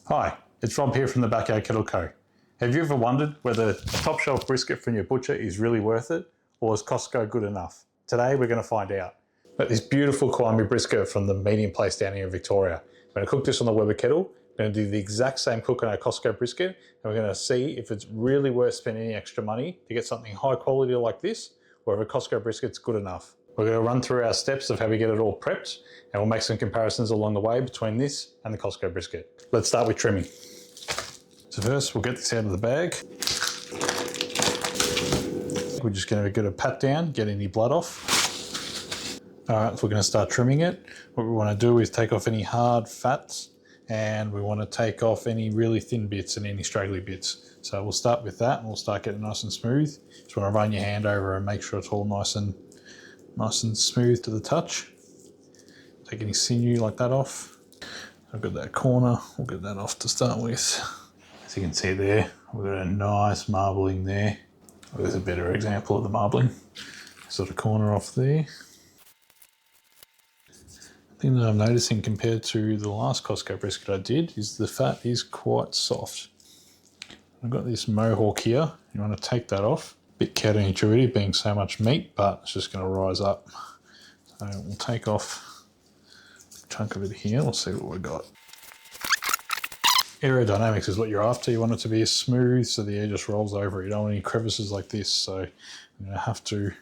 Hi, it's Rob here from the Backyard Kettle Co. Have you ever wondered whether a top shelf brisket from your butcher is really worth it, or is Costco good enough? Today we're going to find out. But this beautiful Kiwami brisket from the medium place down here in Victoria. We're going to cook this on the Weber Kettle. We're going to do the exact same cook on our Costco brisket, and we're going to see if it's really worth spending any extra money to get something high quality like this, or if a Costco brisket's good enough. We're going to run through our steps of how we get it all prepped, and we'll make some comparisons along the way between this and the Costco brisket. Let's start with trimming. So first, we'll get this out of the bag. We're just going to get a pat down, get any blood off. All right, so we're going to start trimming it. What we want to do is take off any hard fats, and we want to take off any really thin bits and any straggly bits. So we'll start with that, and we'll start getting nice and smooth. Just want to run your hand over and make sure it's all nice and smooth to the touch. Take any sinew like that off. I've got that corner, we'll get that off to start with. As you can see there, we've got a nice marbling there. There's a better example of the marbling. Sort of corner off there. The thing that I'm noticing compared to the last Costco brisket I did is the fat is quite soft. I've got this mohawk here, you want to take that off. Bit counterintuitive being so much meat, but it's just going to rise up. So we'll take off a chunk of it here. We'll see what we've got. Aerodynamics is what you're after. You want it to be smooth so the air just rolls over. You don't want any crevices like this. So I'm going to have to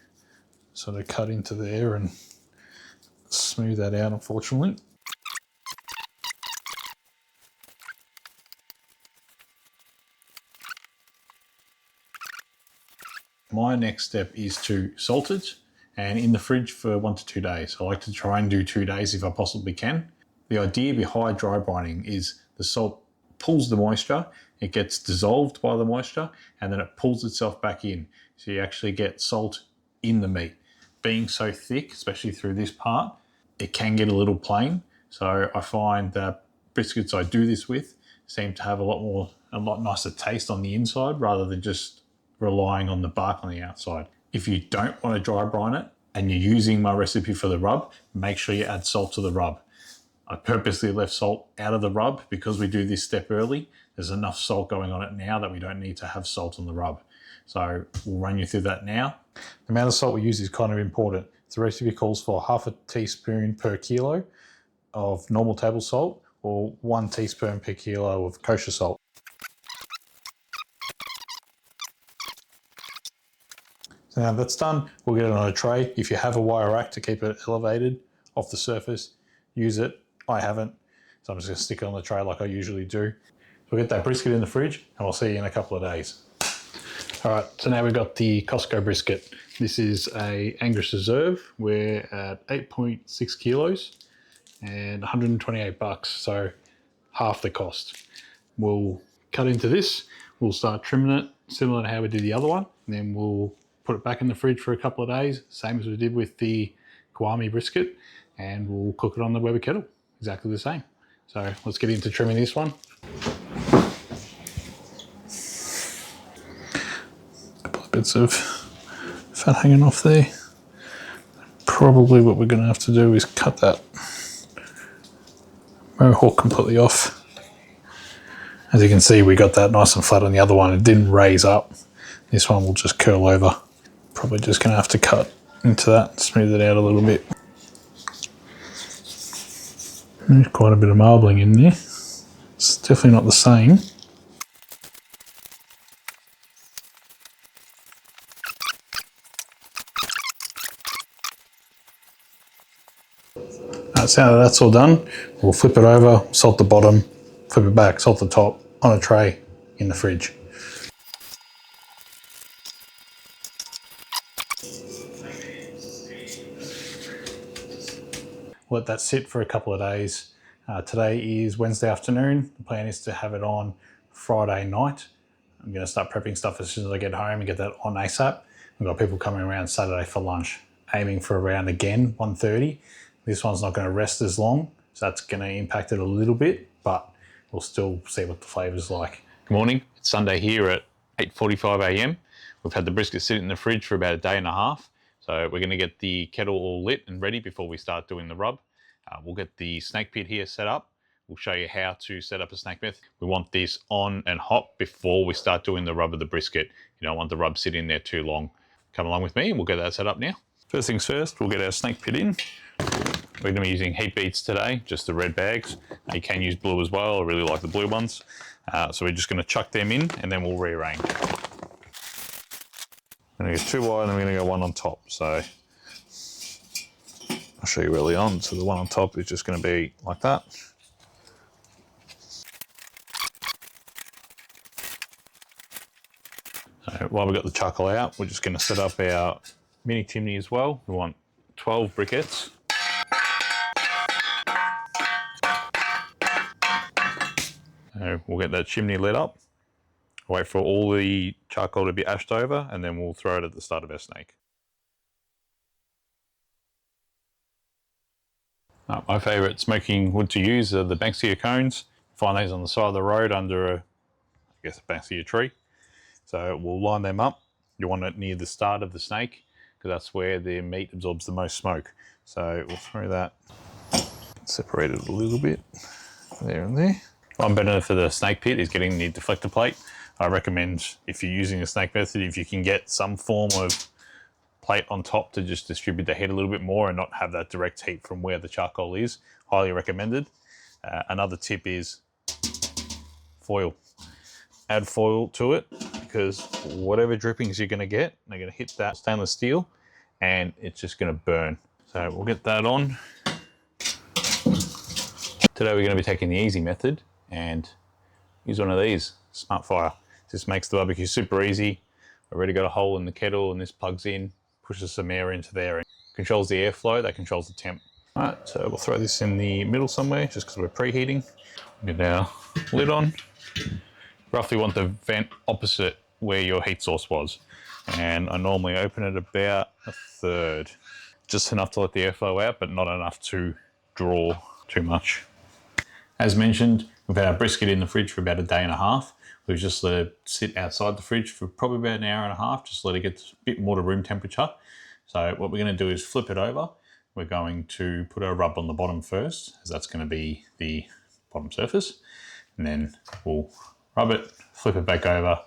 sort of cut into there and smooth that out, unfortunately. My next step is to salt it and in the fridge for 1 to 2 days. I like to try and do 2 days if I possibly can. The idea behind dry brining is the salt pulls the moisture, it gets dissolved by the moisture, and then it pulls itself back in. So you actually get salt in the meat. Being so thick, especially through this part, it can get a little plain. So I find that briskets I do this with seem to have a lot nicer taste on the inside rather than just relying on the bark on the outside. If you don't want to dry brine it and you're using my recipe for the rub, make sure you add salt to the rub. I purposely left salt out of the rub because we do this step early. There's enough salt going on it now that we don't need to have salt on the rub. So we'll run you through that now. The amount of salt we use is kind of important. The recipe calls for 1/2 teaspoon per kilo of normal table salt or 1 teaspoon per kilo of kosher salt. So now that's done, we'll get it on a tray. If you have a wire rack to keep it elevated off the surface, use it. I haven't, so I'm just going to stick it on the tray like I usually do. So we'll get that brisket in the fridge and we'll see you in a couple of days. All right, so now we've got the Costco brisket. This is a Angus Reserve. We're at 8.6 kilos and 128 bucks, so half the cost. We'll cut into this, we'll start trimming it similar to how we did the other one, and then we'll put it back in the fridge for a couple of days, same as we did with the Kiwami brisket, and we'll cook it on the Weber Kettle, exactly the same. So let's get into trimming this one. A couple of bits of fat hanging off there. Probably what we're going to have to do is cut that mohawk completely off. As you can see, we got that nice and flat on the other one. It didn't raise up. This one will just curl over. Probably just going to have to cut into that and smooth it out a little bit. There's quite a bit of marbling in there. It's definitely not the same. So now that's all done, we'll flip it over, salt the bottom, flip it back, salt the top, on a tray in the fridge. Let that sit for a couple of days. Today is Wednesday afternoon. The plan is to have it on Friday night. I'm going to start prepping stuff as soon as I get home and get that on ASAP. We've got people coming around Saturday for lunch, aiming for around again 1:30. This one's not going to rest as long, so that's going to impact it a little bit, but we'll still see what the flavour's like. Good morning, it's Sunday here at 8:45 a.m. We've had the brisket sit in the fridge for about a day and a half. So we're going to get the kettle all lit and ready before we start doing the rub. We'll get the snake pit here set up. we'll show you how to set up a snake method. We want this on and hot before we start doing the rub of the brisket. You don't want the rub sitting there too long. Come along with me and we'll get that set up now. First things first, we'll get our snake pit in. We're going to be using Heat Beads today, just the red bags. You can use blue as well. I really like the blue ones. So we're just going to chuck them in and then we'll rearrange. I'm going to go 2 wide and I'm going to go 1 on top. So I'll show you early on. So the 1 on top is just going to be like that. So while we've got the charcoal out, we're just going to set up our mini chimney as well. We want 12 briquettes. So we'll get that chimney lit up, wait for all the charcoal to be ashed over, and then we'll throw it at the start of our snake. My favourite smoking wood to use are the Banksia cones. Find these on the side of the road under a Banksia tree. So we'll line them up. You want it near the start of the snake because that's where the meat absorbs the most smoke. So we'll throw that, separate it a little bit, there and there. One benefit for the snake pit is getting the deflector plate. I recommend, if you're using a snake method, if you can get some form of plate on top to just distribute the heat a little bit more and not have that direct heat from where the charcoal is, highly recommended. Another tip is foil. Add foil to it because whatever drippings you're going to get, they're going to hit that stainless steel and it's just going to burn. So we'll get that on. Today we're going to be taking the easy method and use one of these, SmartFire. This makes the barbecue super easy. I've already got a hole in the kettle and this plugs in, pushes some air into there and controls the airflow, that controls the temp. All right, so we'll throw this in the middle somewhere just because we're preheating. Get our lid on. Roughly want the vent opposite where your heat source was. And I normally open it about 1/3. Just enough to let the airflow out, but not enough to draw too much. As mentioned, we've had our brisket in the fridge for about 1.5 days. We've just let it sit outside the fridge for probably about 1.5 hours, just let it get a bit more to room temperature. So what we're going to do is flip it over. We're going to put our rub on the bottom first, as that's going to be the bottom surface. And then we'll rub it, flip it back over,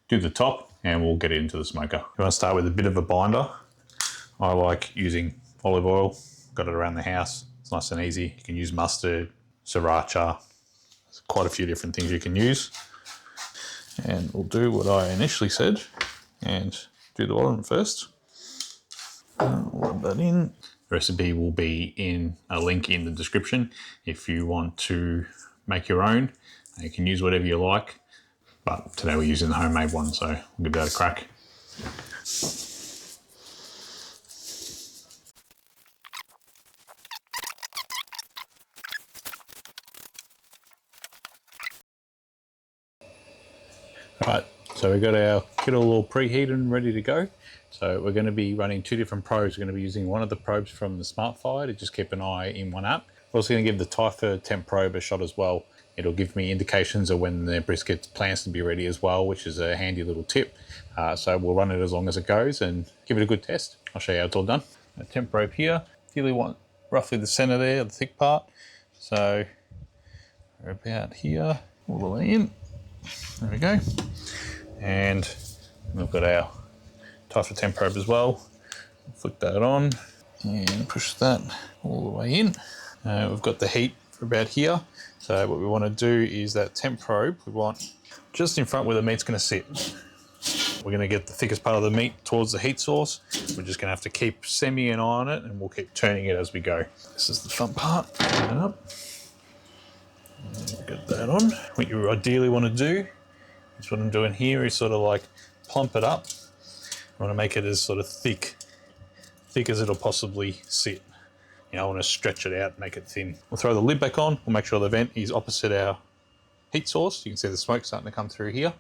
do the top, and we'll get it into the smoker. You want to start with a bit of a binder. I like using olive oil, got it around the house. It's nice and easy. You can use mustard, sriracha. There's quite a few different things you can use. And we'll do what I initially said and do the bottom first. I'll rub that in. The recipe will be in a link in the description. If you want to make your own, you can use whatever you like. But today we're using the homemade one, so we'll give that a crack. Right, so we've got our kettle all preheated and ready to go. So we're going to be running 2 different probes. We're going to be using one of the probes from the SmartFire to just keep an eye in one app. We're also going to give the Typhur temp probe a shot as well. It'll give me indications of when the brisket plans to be ready as well, which is a handy little tip. So we'll run it as long as it goes and give it a good test. I'll show you how it's all done. A temp probe here. Really want roughly the center there, the thick part. So we're about here, all the way in. There we go. And we've got our Typhur temp probe as well. Flick that on and push that all the way in. We've got the heat for about here. So what we want to do is that temp probe, we want just in front where the meat's going to sit. We're going to get the thickest part of the meat towards the heat source. We're just going to have to keep semi an eye on it and we'll keep turning it as we go. This is the front part. Turn it up. And get that on. What you ideally want to do is what I'm doing here is sort of like plump it up. I want to make it as sort of thick as it'll possibly sit. You know, I want to stretch it out, make it thin. We'll throw the lid back on. We'll make sure the vent is opposite our heat source. You can see the smoke starting to come through here.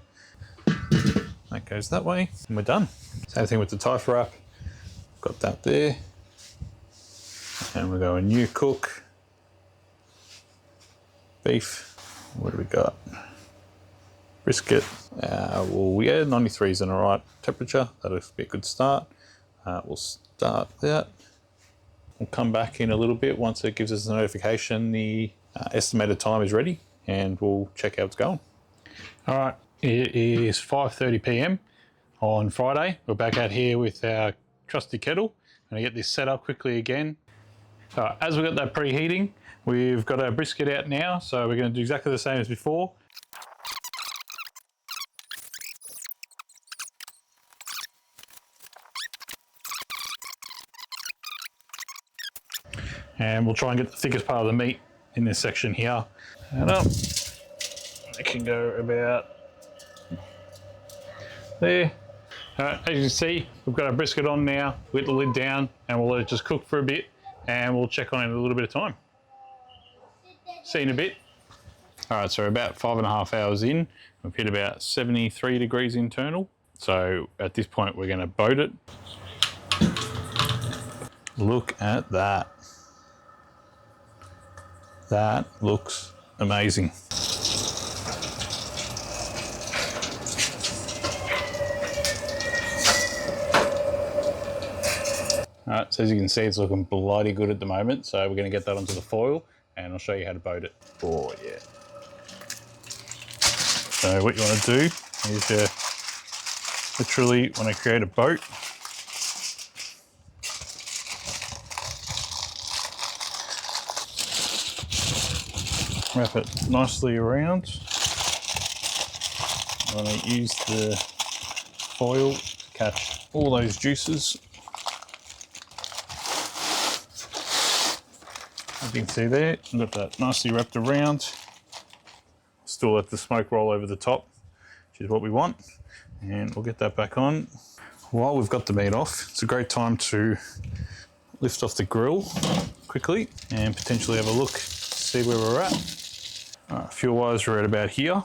That goes that way, and we're done. Same thing with the Typhur wrap. Got that there. And we're going new cook. Beef. What do we got? Brisket. Well, we added 93 is in the right temperature. That'll be a good start. We'll start that. We'll come back in a little bit once it gives us a notification the estimated time is ready, and we'll check how it's going. All right, it is 5:30 p.m. on Friday. We're back out here with our trusty kettle. I'm gonna get this set up quickly again. As we've got that preheating, we've got our brisket out now, so we're gonna do exactly the same as before. And we'll try and get the thickest part of the meat in this section here. And up, it can go about there. As you can see, we've got our brisket on now. We'll get the lid down and we'll let it just cook for a bit, and we'll check on it in a little bit of time. See you in a bit. All right, so we're about 5.5 hours in. We've hit about 73 degrees internal. So at this point, we're gonna boat it. Look at that. That looks amazing. All right, so as you can see, it's looking bloody good at the moment. So we're gonna get that onto the foil and I'll show you how to boat it. Oh yeah. So what you wanna do is you literally wanna create a boat. Wrap it nicely around. I want to use the foil to catch all those juices. As you can see there, I've got that nicely wrapped around. Still let the smoke roll over the top, which is what we want. And we'll get that back on. While we've got the meat off, it's a great time to lift off the grill quickly and potentially have a look, see where we're at. Fuel-wise, we're at about here.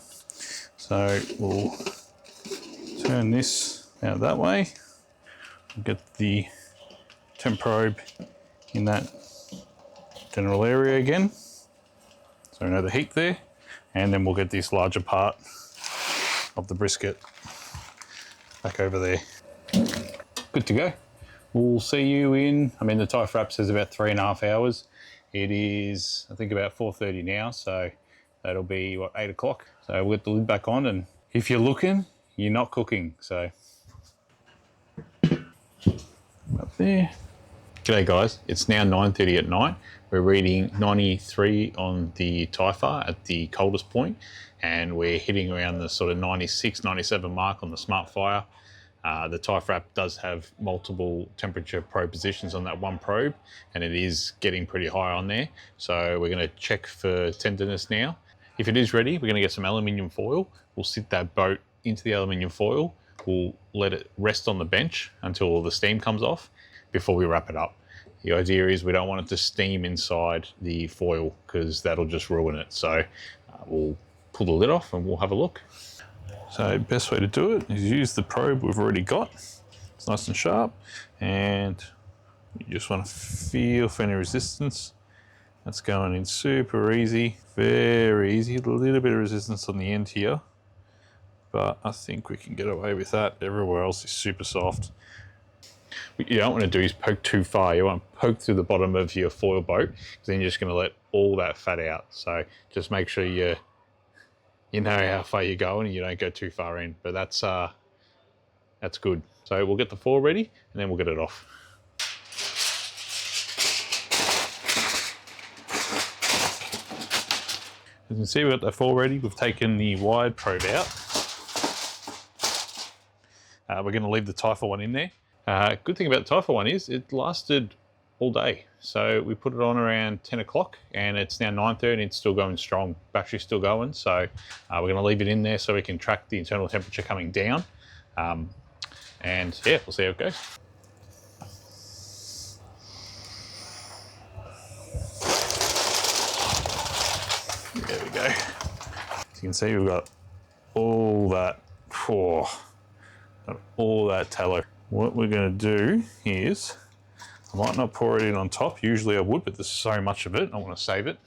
So we'll turn this out that way. We'll get the temp probe in that general area again. So we know the heat there. And then we'll get this larger part of the brisket back over there. Good to go. We'll see you in, the Typhur app says about 3.5 hours. It is, I think, about 4:30 now, so that'll be, 8 o'clock. So we'll get the lid back on, and if you're looking, you're not cooking, so. Up there. G'day guys, it's now 9:30 at night. We're reading 93 on the Typhur at the coldest point, and we're hitting around the sort of 96, 97 mark on the SmartFire. The Typhur app does have multiple temperature probe positions on that one probe, and it is getting pretty high on there. So we're gonna check for tenderness now. If it is ready, we're gonna get some aluminium foil. We'll sit that boat into the aluminium foil. We'll let it rest on the bench until all the steam comes off before we wrap it up. The idea is we don't want it to steam inside the foil because that'll just ruin it. So we'll pull the lid off and we'll have a look. So best way to do it is use the probe we've already got. It's nice and sharp, and you just want to feel for any resistance. That's going in super easy, very easy. A little bit of resistance on the end here, but I think we can get away with that. Everywhere else is super soft. What you don't want to do is poke too far. You want to poke through the bottom of your foil boat, because then you're just going to let all that fat out. So just make sure you know how far you're going and you don't go too far in. But that's good. So we'll get the foil ready and then we'll get it off. As you can see, we've got the foil ready. We've taken the wide probe out. We're going to leave the Typhur one in there. Good thing about the Typhur one is it lasted all day. So we put it on around 10 o'clock and it's now 9:30 and it's still going strong. Battery's still going. So we're going to leave it in there so we can track the internal temperature coming down. And yeah, we'll see how it goes. There we go. As you can see, we've got all that, all that tallow. What we're going to do is, I might not pour it in on top. Usually I would, but there's so much of it, I want to save it.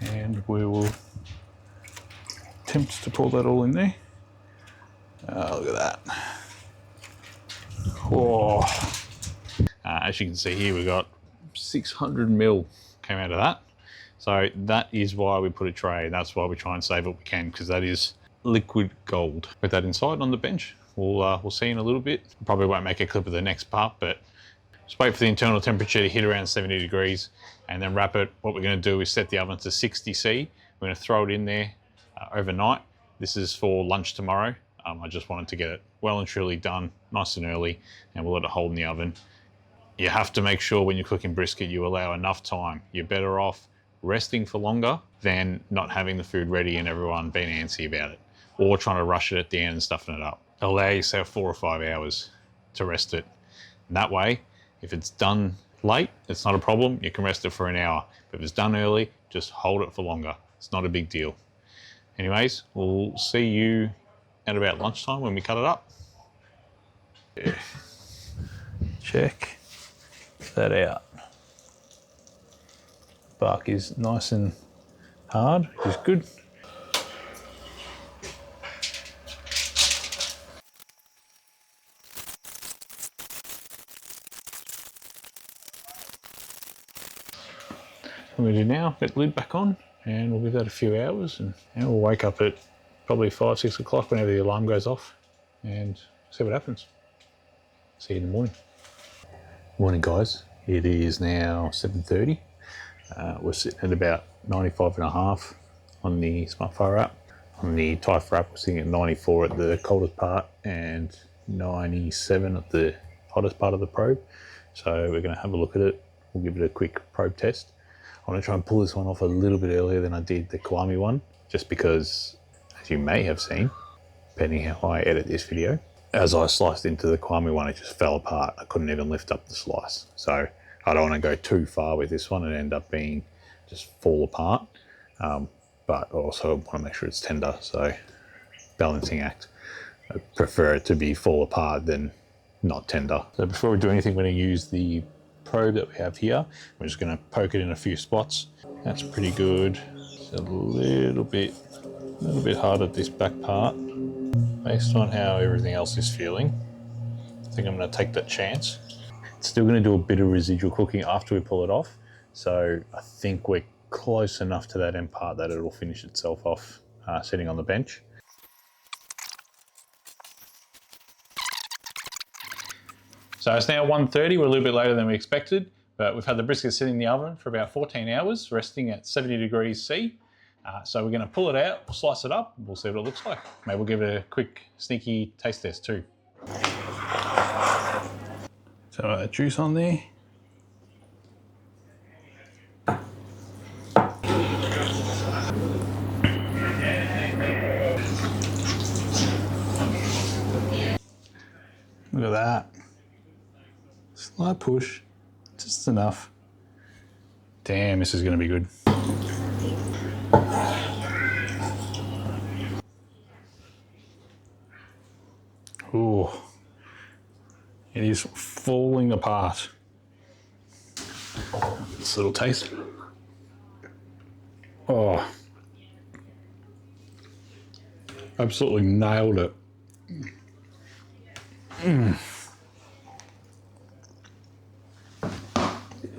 And we will attempt to pour that all in there. Look at that. Oh. As you can see here, we've got 600 ml came out of that. So that is why we put a tray. That's why we try and save what we can, because that is liquid gold. Put that inside on the bench. We'll see in a little bit. Probably won't make a clip of the next part, but just wait for the internal temperature to hit around 70 degrees and then wrap it. What we're going to do is set the oven to 60°C. We're going to throw it in there overnight. This is for lunch tomorrow. I just wanted to get it well and truly done, nice and early, and we'll let it hold in the oven. You have to make sure when you're cooking brisket, you allow enough time. You're better off resting for longer than not having the food ready and everyone being antsy about it, or trying to rush it at the end and stuffing it up. Allow yourself 4 or 5 hours to rest it. And that way, if it's done late, it's not a problem. You can rest it for an hour. But if it's done early, just hold it for longer. It's not a big deal. Anyways, we'll see you at about lunchtime when we cut it up. Yeah. Check that out. Bark is nice and hard, which is good. What we do now, get the lid back on, and we'll give that a few hours, and we'll wake up at probably 5, 6 o'clock whenever the alarm goes off, and see what happens. See you in the morning. Morning, guys. It is now 7:30. We're sitting at about 95.5 on the SmartFire app. On the Typhur app, we're sitting at 94 at the coldest part and 97 at the hottest part of the probe. So we're going to have a look at it. We'll give it a quick probe test. I want to try and pull this one off a little bit earlier than I did the Kiwami one, just because, as you may have seen, depending how I edit this video, as I sliced into the Kiwami one, it just fell apart. I couldn't even lift up the slice. So I don't want to go too far with this one and end up being just fall apart. But also want to make sure it's tender. So balancing act. I prefer it to be fall apart than not tender. So before we do anything, we're going to use the probe that we have here. We're just going to poke it in a few spots. That's pretty good. It's a little bit hard at this back part. Based on how everything else is feeling, I think I'm going to take that chance. It's still going to do a bit of residual cooking after we pull it off, so I think we're close enough to that end part that it'll finish itself off sitting on the bench. So it's now 1:30, we're a little bit later than we expected, but we've had the brisket sitting in the oven for about 14 hours, resting at 70 degrees C. So we're going to pull it out, we'll slice it up, and we'll see what it looks like. Maybe we'll give it a quick, sneaky taste test too. So juice on there. Look at that. Slight push, just enough. Damn, this is going to be good. Ooh, it is falling apart. This little taste. Oh, absolutely nailed it. A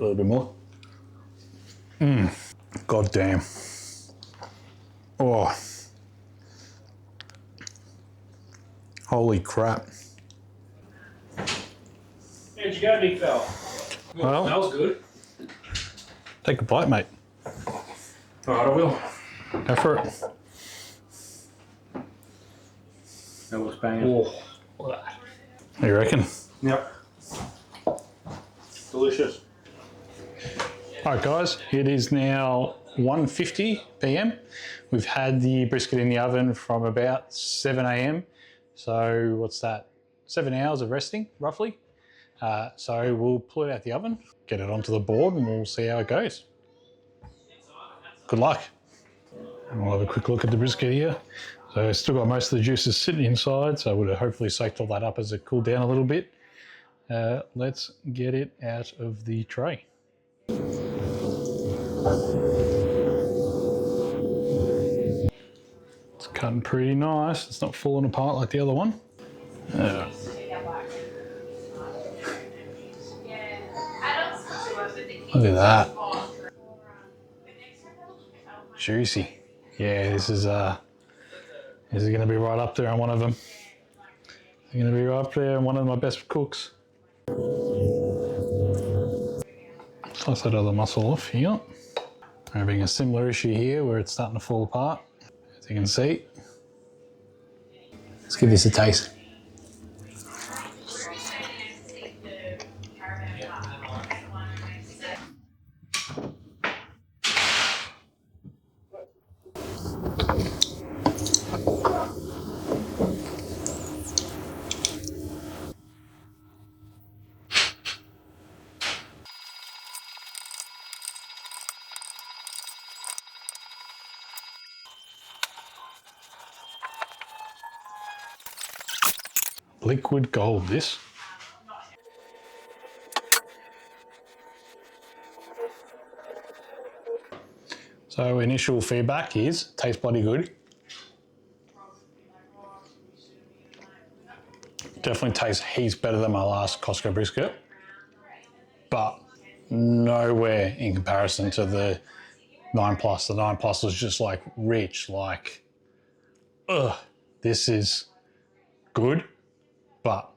little bit more. God damn. Oh. Holy crap. How'd you go, big fella? Well, smells good. Take a bite, mate. All right, I will. Go for it. That looks banging. Oh, what you reckon? Yep. Delicious. All right, guys, it is now 1:50 p.m. We've had the brisket in the oven from about 7 a.m. So what's that? 7 hours of resting, roughly. So we'll pull it out the oven, get it onto the board, and we'll see how it goes. Good luck. And we'll have a quick look at the brisket here. So it's still got most of the juices sitting inside, so I would have hopefully soaked all that up as it cooled down a little bit. Let's get it out of the tray. It's cutting pretty nice. It's not falling apart like the other one. Look at that. juicy. Yeah, this is going to be right up there on one of them. It's going to be right up there on one of my best cooks. Slice that other muscle off here. We're having a similar issue here where it's starting to fall apart, as you can see. Let's give this a taste. Liquid gold, this. So initial feedback is, tastes bloody good. Definitely tastes heaps better than my last Costco brisket, but nowhere in comparison to the 9 Plus. The 9 Plus was just like rich, like, this is good, but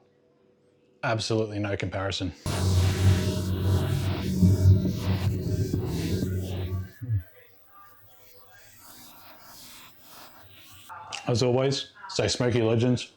absolutely no comparison. As always, stay smoky, legends.